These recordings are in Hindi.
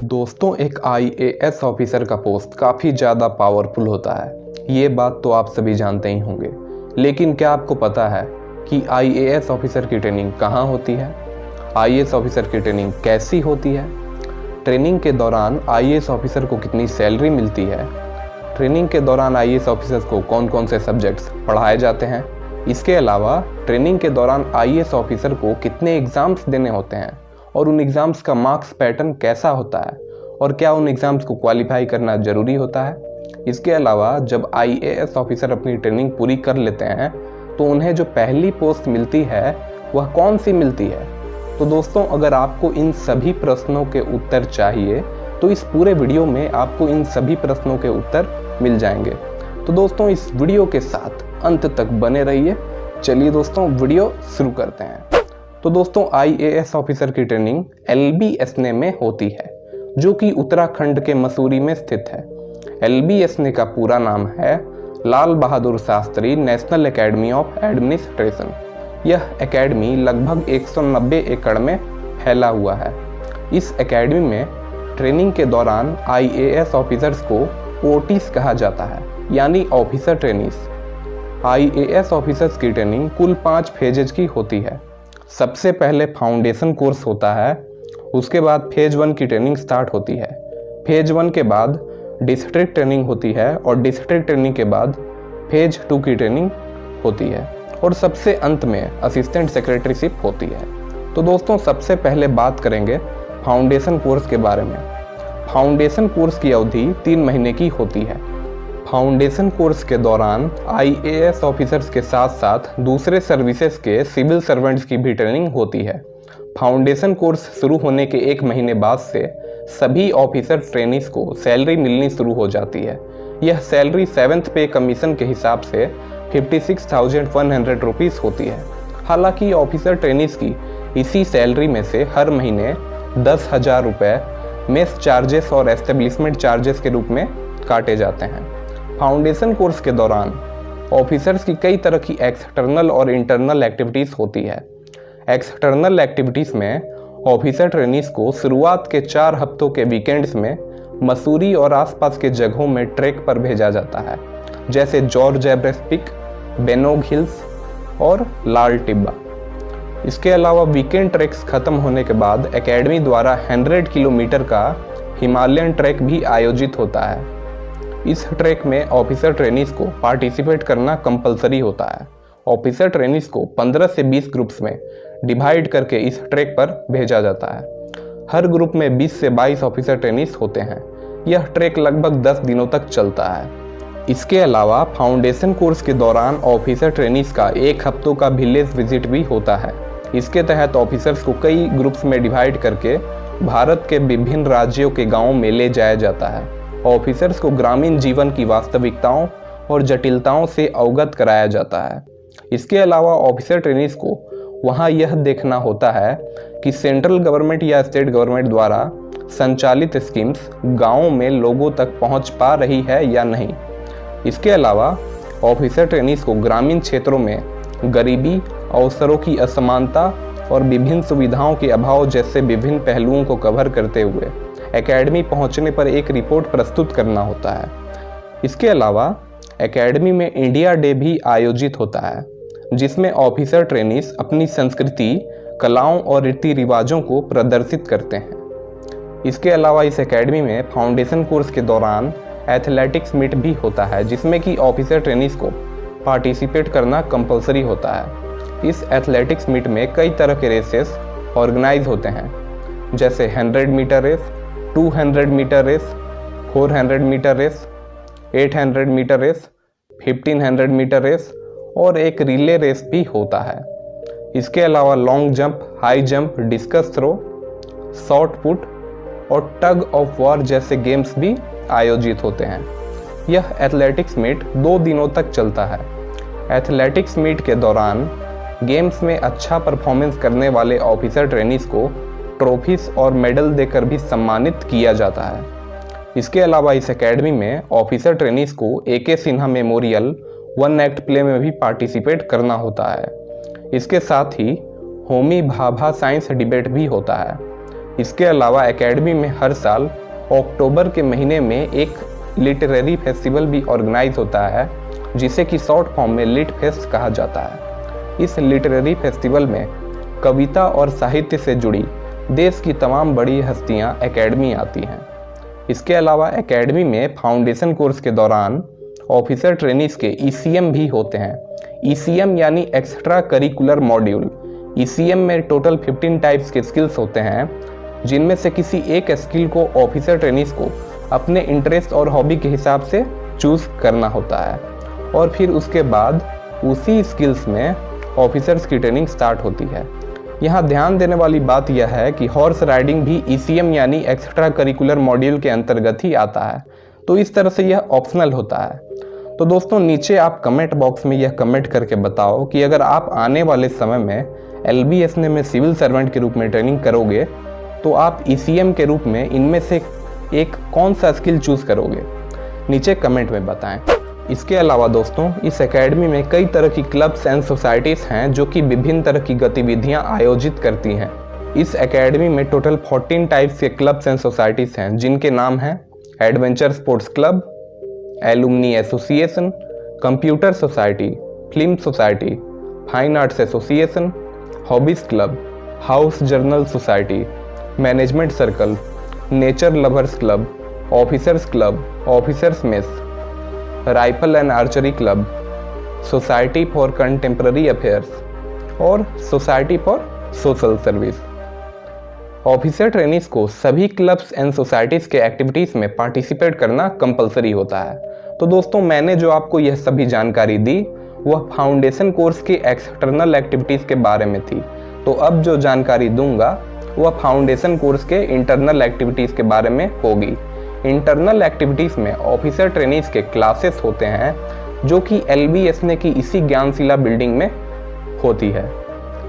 दोस्तों, एक IAS ऑफिसर का पोस्ट काफ़ी ज़्यादा पावरफुल होता है। ये बात तो आप सभी जानते ही होंगे। लेकिन क्या आपको पता है कि IAS ऑफिसर की ट्रेनिंग कहाँ होती है? IAS ऑफिसर की ट्रेनिंग कैसी होती है? ट्रेनिंग के दौरान IAS ऑफिसर को कितनी सैलरी मिलती है? ट्रेनिंग के दौरान IAS ऑफिसर्स को कौन कौन से सब्जेक्ट्स पढ़ाए जाते हैं? इसके अलावा ट्रेनिंग के दौरान IAS ऑफिसर को कितने एग्ज़ाम्स देने होते हैं और उन एग्ज़ाम्स का मार्क्स पैटर्न कैसा होता है और क्या उन एग्ज़ाम्स को क्वालिफाई करना ज़रूरी होता है? इसके अलावा जब IAS ऑफिसर अपनी ट्रेनिंग पूरी कर लेते हैं तो उन्हें जो पहली पोस्ट मिलती है वह कौन सी मिलती है? तो दोस्तों, अगर आपको इन सभी प्रश्नों के उत्तर चाहिए तो इस पूरे वीडियो में आपको इन सभी प्रश्नों के उत्तर मिल जाएंगे। तो दोस्तों, इस वीडियो के साथ अंत तक बने रहिए। चलिए दोस्तों, वीडियो शुरू करते हैं। तो दोस्तों, IAS ऑफिसर की ट्रेनिंग LBSNA में होती है, जो कि उत्तराखंड के मसूरी में स्थित है। LBSNA का पूरा नाम है Lal Bahadur Shastri national academy of administration. यह एकेडमी लगभग 190 एकड़ में फैला हुआ है। इस एकेडमी में ट्रेनिंग के दौरान IAS ऑफिसर्स को OTs कहा जाता है, यानी ऑफिसर ट्रेनीज। IAS ऑफिसर्स की ट्रेनिंग कुल 5 फेजेज की होती है। सबसे पहले फाउंडेशन कोर्स होता है, उसके बाद फेज 1 की ट्रेनिंग स्टार्ट होती है। फेज 1 के बाद डिस्ट्रिक्ट ट्रेनिंग होती है और डिस्ट्रिक्ट ट्रेनिंग के बाद फेज 2 की ट्रेनिंग होती है और सबसे अंत में असिस्टेंट सेक्रेटरीशिप होती है। तो दोस्तों, सबसे पहले बात करेंगे फाउंडेशन कोर्स के बारे में। फाउंडेशन कोर्स की अवधि 3 महीने की होती है। फाउंडेशन कोर्स के दौरान IAS ऑफिसर्स के साथ साथ दूसरे सर्विसेज के सिविल सर्वेंट्स की भी ट्रेनिंग होती है। फाउंडेशन कोर्स शुरू होने के 1 महीने बाद से सभी ऑफिसर ट्रेनीज को सैलरी मिलनी शुरू हो जाती है। यह सैलरी 7th पे कमीशन के हिसाब से 56,100 रुपीज़ होती है। हालांकि ऑफिसर ट्रेनीज की इसी सैलरी में से हर महीने 10,000 रुपये मेस चार्जेस और एस्टेब्लिशमेंट चार्जेस के रूप में काटे जाते हैं। फाउंडेशन कोर्स के दौरान ऑफिसर्स की कई तरह की एक्सटर्नल और इंटरनल एक्टिविटीज़ होती है। एक्सटर्नल एक्टिविटीज़ में ऑफिसर ट्रेनीज को शुरुआत के 4 हफ्तों के वीकेंड्स में मसूरी और आसपास के जगहों में ट्रैक पर भेजा जाता है, जैसे George Everest peak, Benog hills और लाल टिब्बा। इसके अलावा वीकेंड ट्रैक्स खत्म होने के बाद एकेडमी द्वारा 100 किलोमीटर का हिमालयन ट्रैक भी आयोजित होता है। इस ट्रैक में ऑफिसर ट्रेनीज को पार्टिसिपेट करना कंपलसरी होता है। ऑफिसर ट्रेनीज को 15 से 20 ग्रुप्स में डिवाइड करके इस ट्रैक पर भेजा जाता है। हर ग्रुप में 20 से 22 ऑफिसर ट्रेनीज होते हैं। यह ट्रैक लगभग 10 दिनों तक चलता है। इसके अलावा फाउंडेशन कोर्स के दौरान ऑफिसर ट्रेनीज का 1 हफ्तों का विलेज विजिट भी होता है। इसके तहत ऑफिसर्स को कई ग्रुप्स में डिवाइड करके भारत के विभिन्न राज्यों के गाँवों में ले जाया जाता है। ऑफिसर्स को ग्रामीण जीवन की वास्तविकताओं और जटिलताओं से अवगत कराया जाता है। इसके अलावा ऑफिसर ट्रेनीज को वहां यह देखना होता है कि सेंट्रल गवर्नमेंट या स्टेट गवर्नमेंट द्वारा संचालित स्कीम्स गाँवों में लोगों तक पहुंच पा रही है या नहीं। इसके अलावा ऑफिसर ट्रेनीज को ग्रामीण क्षेत्रों में गरीबी, अवसरों की असमानता और विभिन्न सुविधाओं के अभाव जैसे विभिन्न पहलुओं को कवर करते हुए एकेडमी पहुंचने पर एक रिपोर्ट प्रस्तुत करना होता है। इसके अलावा एकेडमी में इंडिया डे भी आयोजित होता है, जिसमें ऑफिसर ट्रेनीज अपनी संस्कृति, कलाओं और रीति रिवाजों को प्रदर्शित करते हैं। इसके अलावा इस एकेडमी में फाउंडेशन कोर्स के दौरान एथलेटिक्स मीट भी होता है, जिसमें कि ऑफिसर ट्रेनीज को पार्टिसिपेट करना कंपलसरी होता है। इस एथलेटिक्स मीट में कई तरह के रेसेस ऑर्गेनाइज होते हैं, जैसे 100 metre race, 200 metre race, 400 metre race, 800 metre race, 1500 metre race और एक रिले रेस भी होता है। इसके अलावा long jump, high jump, discus throw, shot put और टग ऑफ वॉर जैसे गेम्स भी आयोजित होते हैं। यह एथलेटिक्स मीट 2 दिनों तक चलता है। एथलेटिक्स मीट के दौरान गेम्स में अच्छा परफॉर्मेंस करने वाले ऑफिसर ट्रेनीज को ट्रॉफीज और मेडल देकर भी सम्मानित किया जाता है। इसके अलावा इस एकेडमी में ऑफिसर ट्रेनीज को AK Sinha memorial 1 act play में भी पार्टिसिपेट करना होता है। इसके साथ ही होमी भाभा साइंस डिबेट भी होता है। इसके अलावा एकेडमी में हर साल अक्टूबर के महीने में एक लिटरेरी फेस्टिवल भी ऑर्गेनाइज होता है, जिसे कि शॉर्ट फॉर्म में लिट फेस्ट कहा जाता है। इस लिटरेरी फेस्टिवल में कविता और साहित्य से जुड़ी देश की तमाम बड़ी हस्तियां एकेडमी आती हैं। इसके अलावा एकेडमी में फाउंडेशन कोर्स के दौरान ऑफिसर ट्रेनीज के ECM भी होते हैं। ECM यानी एक्स्ट्रा करिकुलर मॉड्यूल। ECM में टोटल 15 टाइप्स के स्किल्स होते हैं, जिनमें से किसी एक स्किल को ऑफिसर ट्रेनीज को अपने इंटरेस्ट और हॉबी के हिसाब से चूज करना होता है और फिर उसके बाद उसी स्किल्स में ऑफिसर्स की ट्रेनिंग स्टार्ट होती है। यहाँ ध्यान देने वाली बात यह है कि हॉर्स राइडिंग भी ECM यानी एक्स्ट्रा करिकुलर मॉड्यूल के अंतर्गत ही आता है, तो इस तरह से यह ऑप्शनल होता है। तो दोस्तों नीचे आप कमेंट बॉक्स में यह कमेंट करके बताओ कि अगर आप आने वाले समय में LBSN में सिविल सर्वेंट के रूप में ट्रेनिंग करोगे तो आप ECM के रूप में इनमें से एक कौन सा स्किल चूज करोगे, नीचे कमेंट में बताएं। इसके अलावा दोस्तों इस एकेडमी में कई तरह की क्लब्स एंड सोसाइटीज़ हैं जो कि विभिन्न तरह की गतिविधियां आयोजित करती हैं। इस एकेडमी में टोटल 14 टाइप्स के क्लब्स एंड सोसाइटीज़ हैं, जिनके नाम हैं adventure sports club, alumni association, computer society, film society, fine arts association, hobbies club, house journal society, management circle, nature lovers club, officers club, officers mess, rifle and archery club, society for contemporary affairs और society for social service. Officer trainees को सभी क्लब्स एंड सोसाइटीज़ के एक्टिविटीज़ में पार्टिसिपेट करना कंपलसरी होता है। तो दोस्तों मैंने जो आपको यह सभी जानकारी दी वह फाउंडेशन कोर्स की एक्सटर्नल एक्टिविटीज़ के बारे में थी। तो अब जो जानकारी दूंगा वह फाउंडेशन कोर्स के इंटरनल एक्टिविटीज़ के बारे में होगी। इंटरनल एक्टिविटीज़ में ऑफिसर ट्रेनीज के क्लासेस होते हैं जो कि LBSN की इसी ज्ञानशिला बिल्डिंग में होती है।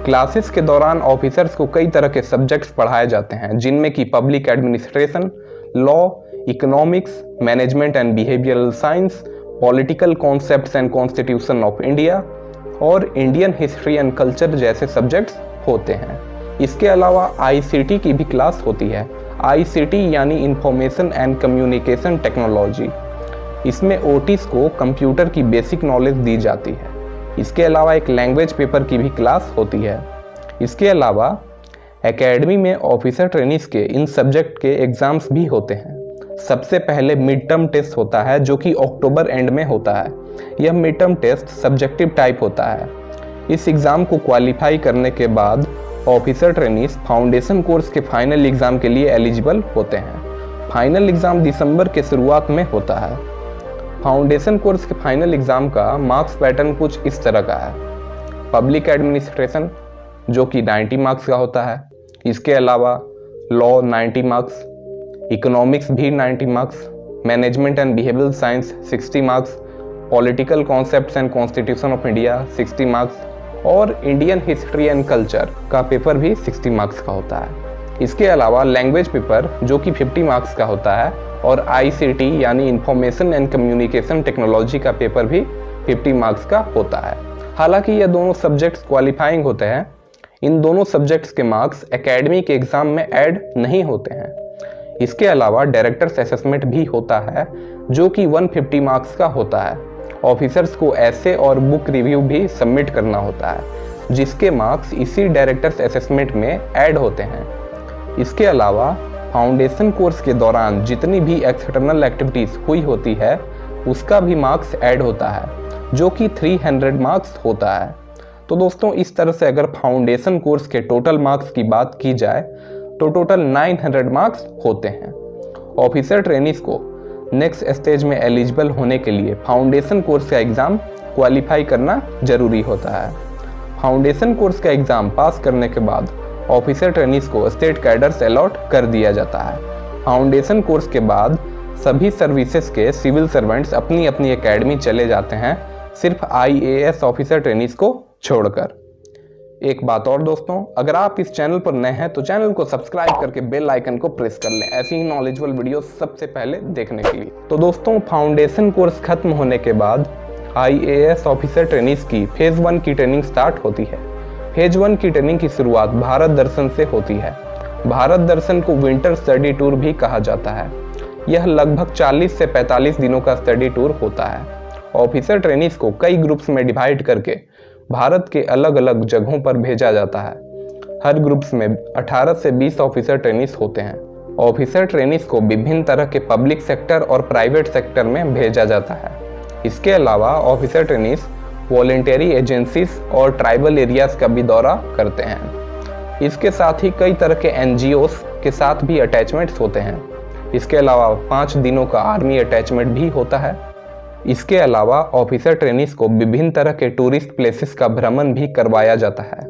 क्लासेस के दौरान ऑफिसर्स को कई तरह के सब्जेक्ट्स पढ़ाए जाते हैं, जिनमें कि public administration, law, economics, management and behavioural science, political concepts and constitution of India और इंडियन हिस्ट्री एंड कल्चर जैसे सब्जेक्ट्स होते हैं। इसके अलावा ICT की भी क्लास होती है। ICT यानी इंफॉर्मेशन एंड कम्युनिकेशन टेक्नोलॉजी। इसमें OTs को कंप्यूटर की बेसिक नॉलेज दी जाती है। इसके अलावा एक लैंग्वेज पेपर की भी क्लास होती है। इसके अलावा एकेडमी में ऑफिसर ट्रेनीज के इन सब्जेक्ट के एग्ज़ाम्स भी होते हैं। सबसे पहले मिड टर्म टेस्ट होता है जो कि अक्टूबर एंड में होता है। यह mid term test subjective type होता है। इस एग्ज़ाम को क्वालिफाई करने के बाद ऑफिसर ट्रेनीज फाउंडेशन कोर्स के फाइनल एग्ज़ाम के लिए एलिजिबल होते हैं। फाइनल एग्ज़ाम दिसंबर के शुरुआत में होता है। फाउंडेशन कोर्स के फाइनल एग्ज़ाम का मार्क्स पैटर्न कुछ इस तरह का है। पब्लिक एडमिनिस्ट्रेशन जो कि 90 मार्क्स का होता है। इसके अलावा लॉ 90 मार्क्स, इकोनॉमिक्स भी 90 marks, management and behavioural science 60 marks, political concepts and constitution of India 60 marks और इंडियन हिस्ट्री एंड कल्चर का पेपर भी 60 मार्क्स का होता है। इसके अलावा लैंग्वेज पेपर जो कि 50 मार्क्स का होता है और ICT यानी इंफॉर्मेशन एंड कम्युनिकेशन टेक्नोलॉजी का पेपर भी 50 मार्क्स का होता है। हालांकि ये दोनों सब्जेक्ट्स क्वालिफाइंग होते हैं। इन दोनों सब्जेक्ट्स के मार्क्स एकेडमी के एग्ज़ाम में ऐड नहीं होते हैं। इसके अलावा डायरेक्टर्स असेसमेंट भी होता है जो कि 150 मार्क्स का होता है। ऑफिसर्स को ऐसे और बुक रिव्यू भी सबमिट करना होता है, जिसके मार्क्स इसी डायरेक्टर्स असेसमेंट में ऐड होते हैं। इसके अलावा फाउंडेशन कोर्स के दौरान जितनी भी एक्सटर्नल एक्टिविटीज़ हुई होती है उसका भी मार्क्स ऐड होता है, जो कि 300 मार्क्स होता है। तो दोस्तों इस तरह से अगर फाउंडेशन कोर्स के टोटल मार्क्स की बात की जाए तो टोटल 900 मार्क्स होते हैं। ऑफिसर ट्रेनीज को नेक्स्ट स्टेज में एलिजिबल होने के लिए फाउंडेशन कोर्स का एग्ज़ाम क्वालिफाई करना जरूरी होता है। फाउंडेशन कोर्स का एग्ज़ाम पास करने के बाद ऑफिसर ट्रेनीज को स्टेट कैडर्स अलॉट कर दिया जाता है। फाउंडेशन कोर्स के बाद सभी सर्विसेज के सिविल सर्वेंट्स अपनी अपनी एकेडमी चले जाते हैं, सिर्फ IAS ऑफिसर ट्रेनीज को छोड़कर। एक बात और दोस्तों, अगर आप इस चैनल पर नए हैं तो चैनल को सब्सक्राइब करके बेल आइकन को प्रेस कर लें ऐसी ही नॉलेजेबल वीडियो सबसे पहले देखने के लिए। तो दोस्तों फाउंडेशन कोर्स खत्म होने के बाद IAS ऑफिसर ट्रेनीज की फेज 1 की ट्रेनिंग स्टार्ट होती है। फेज 1 की ट्रेनिंग की शुरुआत भारत दर्शन से होती है। भारत दर्शन को विंटर स्टडी टूर भी कहा जाता है। यह लगभग 40 से 45 दिनों का स्टडी टूर होता है। ऑफिसर ट्रेनीज को कई ग्रुप्स में डिवाइड करके भारत के अलग अलग जगहों पर भेजा जाता है। हर ग्रुप्स में 18 से 20 ऑफिसर ट्रेनीज होते हैं। ऑफिसर ट्रेनीज को विभिन्न तरह के पब्लिक सेक्टर और प्राइवेट सेक्टर में भेजा जाता है। इसके अलावा ऑफिसर ट्रेनीज वॉलेंटरी एजेंसीज और ट्राइबल एरियाज का भी दौरा करते हैं। इसके साथ ही कई तरह के NGOs के साथ भी अटैचमेंट्स होते हैं। इसके अलावा 5 दिनों का आर्मी अटैचमेंट भी होता है। इसके अलावा ऑफिसर ट्रेनीज को विभिन्न तरह के टूरिस्ट प्लेसेस का भ्रमण भी करवाया जाता है।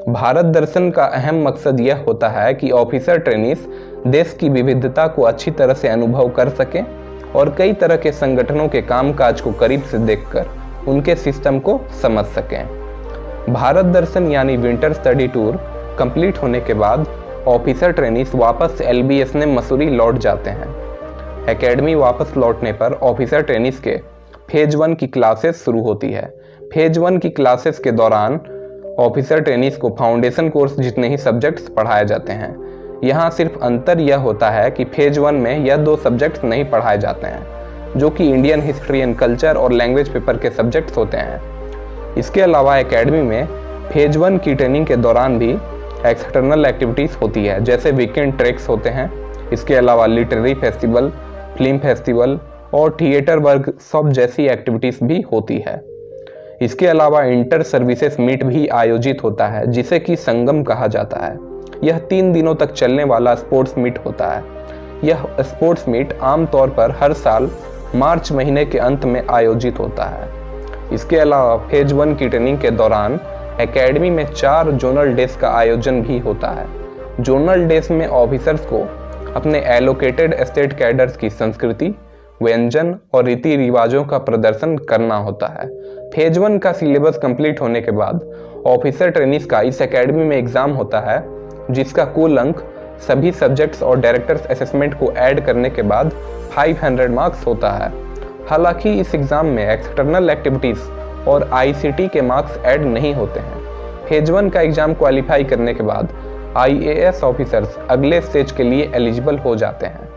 भारत दर्शन का अहम मकसद यह होता है कि ऑफिसर ट्रेनीज देश की विविधता को अच्छी तरह से अनुभव कर सकें और कई तरह के संगठनों के कामकाज को करीब से देखकर उनके सिस्टम को समझ सकें। भारत दर्शन यानी विंटर स्टडी टूर कंप्लीट होने के बाद ऑफिसर ट्रेनीज वापस LBS मसूरी लौट जाते हैं। एकेडमी वापस लौटने पर ऑफिसर ट्रेनीज के फेज 1 की क्लासेस शुरू होती है। फेज 1 की क्लासेस के दौरान ऑफिसर ट्रेनीज को फाउंडेशन कोर्स जितने ही सब्जेक्ट्स पढ़ाए जाते हैं। यहाँ सिर्फ अंतर यह होता है कि फेज 1 में यह 2 सब्जेक्ट्स नहीं पढ़ाए जाते हैं, जो कि इंडियन हिस्ट्री एंड कल्चर और लैंग्वेज पेपर के सब्जेक्ट्स होते हैं। इसके अलावा एकेडमी में फेज 1 की ट्रेनिंग के दौरान भी एक्सटर्नल एक्टिविटीज़ होती है, जैसे वीकेंड ट्रैक्स होते हैं। इसके अलावा लिटरेरी फेस्टिवल, फिल्म फेस्टिवल और थिएटर वर्कशॉप जैसी एक्टिविटीज़ भी होती है। इसके अलावा इंटर सर्विसेज मीट भी आयोजित होता है, जिसे कि संगम कहा जाता है। यह 3 दिनों तक चलने वाला स्पोर्ट्स मीट होता है। यह स्पोर्ट्स मीट आमतौर पर हर साल मार्च महीने के अंत में आयोजित होता है। इसके अलावा फेज 1 की ट्रेनिंग के दौरान एकेडमी में 4 जोनल डेज का आयोजन भी होता है। जोनल डेज में ऑफिसर्स को अपने एलोकेटेड स्टेट कैडर्स की संस्कृति, व्यंजन और रीति रिवाजों का प्रदर्शन करना होता है। फेज 1 का सिलेबस कंप्लीट होने के बाद ऑफिसर ट्रेनीज का इस एकेडमी में एग्जाम होता है, जिसका कुल अंक सभी सब्जेक्ट्स और डायरेक्टर्स असेसमेंट को ऐड करने के बाद 500 मार्क्स होता है। हालांकि इस एग्जाम में एक्सटर्नल एक्टिविटीज़ और ICT के मार्क्स ऐड नहीं होते हैं। फेज 1 का एग्जाम क्वालिफाई करने के बाद IAS ऑफिसर्स अगले स्टेज के लिए एलिजिबल हो जाते हैं।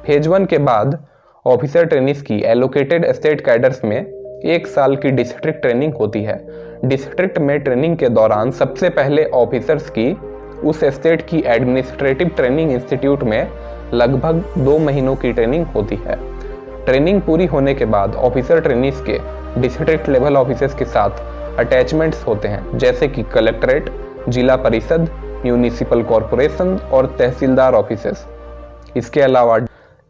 फेज 1 के बाद ऑफिसर ट्रेनीज की एलोकेटेड स्टेट कैडर्स में 1 साल की डिस्ट्रिक्ट ट्रेनिंग होती है। डिस्ट्रिक्ट में ट्रेनिंग के दौरान सबसे पहले ऑफिसर्स की उस स्टेट की एडमिनिस्ट्रेटिव ट्रेनिंग इंस्टीट्यूट में लगभग 2 महीनों की ट्रेनिंग होती है। ट्रेनिंग पूरी होने के बाद ऑफिसर ट्रेनीज के डिस्ट्रिक्ट लेवल ऑफिसर्स के साथ अटैचमेंट्स होते हैं, जैसे कि कलेक्ट्रेट, जिला परिषद, म्यूनिसिपल कॉरपोरेशन और तहसीलदार ऑफिसेस। इसके अलावा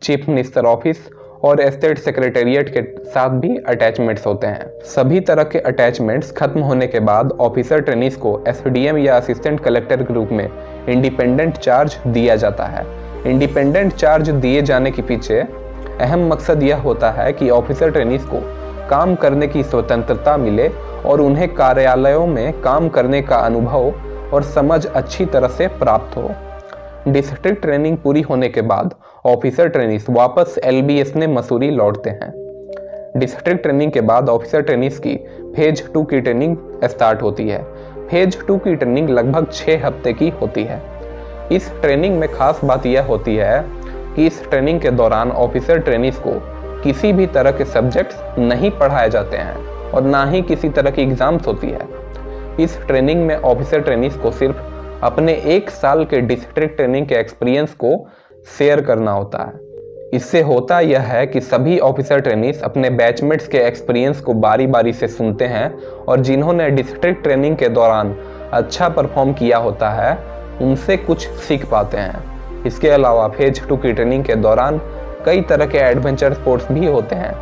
चीफ मिनिस्टर ऑफिस और स्टेट सेक्रेटेरिएट के साथ भी अटैचमेंट्स होते हैं। सभी तरह के अटैचमेंट्स खत्म होने के बाद ऑफिसर ट्रेनीज को SDM या असिस्टेंट कलेक्टर के रूप में इंडिपेंडेंट चार्ज दिया जाता है। इंडिपेंडेंट चार्ज दिए जाने के पीछे अहम मकसद यह होता है कि ऑफिसर ट्रेनीज को काम करने की स्वतंत्रता मिले और उन्हें कार्यालयों में काम करने का अनुभव और समझ अच्छी तरह से प्राप्त हो। डिस्ट्रिक्ट ट्रेनिंग पूरी होने के बाद ऑफिसर ट्रेनीज वापस LBS मसूरी लौटते हैं। डिस्ट्रिक्ट ट्रेनिंग के बाद ऑफिसर ट्रेनीज की फेज 2 की ट्रेनिंग स्टार्ट होती है। फेज 2 की ट्रेनिंग लगभग 6 हफ्ते की होती है। इस ट्रेनिंग में खास बात यह होती है कि इस ट्रेनिंग के दौरान ऑफिसर ट्रेनीज को किसी भी तरह के सब्जेक्ट्स नहीं पढ़ाए जाते हैं और ना ही किसी तरह की एग्जाम्स होती है। इस ट्रेनिंग में ऑफिसर ट्रेनीज को सिर्फ अपने 1 साल के डिस्ट्रिक्ट ट्रेनिंग के एक्सपीरियंस को शेयर करना होता है। इससे होता यह है कि सभी ऑफिसर ट्रेनीज अपने बैचमेट्स के एक्सपीरियंस को बारी बारी से सुनते हैं और जिन्होंने डिस्ट्रिक्ट ट्रेनिंग के दौरान अच्छा परफॉर्म किया होता है उनसे कुछ सीख पाते हैं। इसके अलावा फेज 2 की ट्रेनिंग के दौरान कई तरह के एडवेंचर स्पोर्ट्स भी होते हैं,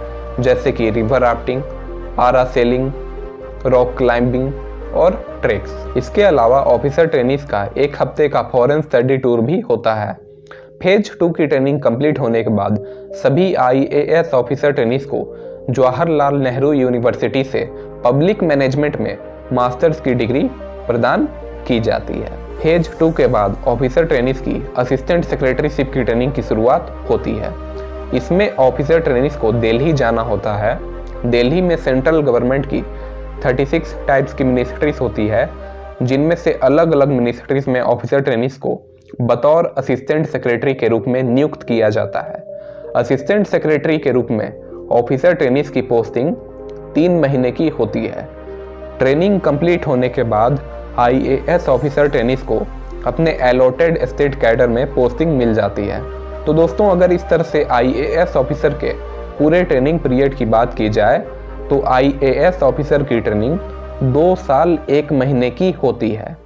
जैसे कि river rafting, parasailing, rock climbing और ट्रेक्स। इसके अलावा ऑफिसर ट्रेनीज का 1 हफ्ते का फॉरेन स्टडी टूर भी होता है। फेज 2 की ट्रेनिंग कंप्लीट होने के बाद सभी IAS ऑफिसर ट्रेनीज को जवाहरलाल नेहरू यूनिवर्सिटी से पब्लिक मैनेजमेंट में मास्टर्स की डिग्री प्रदान की जाती है। फेज 2 के बाद ऑफिसर ट्रेनीज की असिस्टेंट सेक्रेटरीशिप की ट्रेनिंग की शुरुआत होती है। इसमें ऑफिसर ट्रेनीज को दिल्ली जाना होता है। दिल्ली में सेंट्रल गवर्नमेंट की 36 टाइप्स की मिनिस्ट्रीज होती है, जिनमें से अलग अलग मिनिस्ट्रीज में ऑफिसर ट्रेनीज को बतौर असिस्टेंट सेक्रेटरी के रूप में नियुक्त किया जाता है। असिस्टेंट सेक्रेटरी के रूप में ऑफिसर ट्रेनीज की पोस्टिंग 3 महीने की होती है। ट्रेनिंग कंप्लीट होने के बाद IAS ऑफिसर ट्रेनीज को अपने अलॉटेड स्टेट कैडर में पोस्टिंग मिल जाती है। तो दोस्तों, अगर इस तरह से IAS ऑफिसर के पूरे ट्रेनिंग पीरियड की बात की जाए तो IAS ऑफिसर की ट्रेनिंग 2 साल 1 महीने की होती है।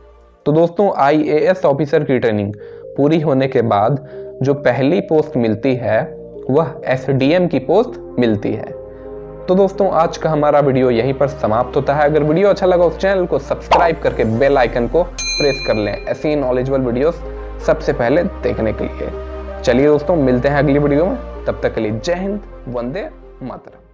तो दोस्तों, IAS ऑफिसर की ट्रेनिंग पूरी होने के बाद जो पहली पोस्ट मिलती है वह SDM की पोस्ट मिलती है। तो दोस्तों, आज का हमारा वीडियो यहीं पर समाप्त होता है। अगर वीडियो अच्छा लगा उस चैनल को सब्सक्राइब करके बेल आइकन को प्रेस कर लें ऐसी नॉलेजेबल वीडियोस सबसे पहले देखने के लिए। चलिए दोस्तों, मिलते हैं अगली वीडियो में। तब तक के लिए जय हिंद, वंदे मातरम।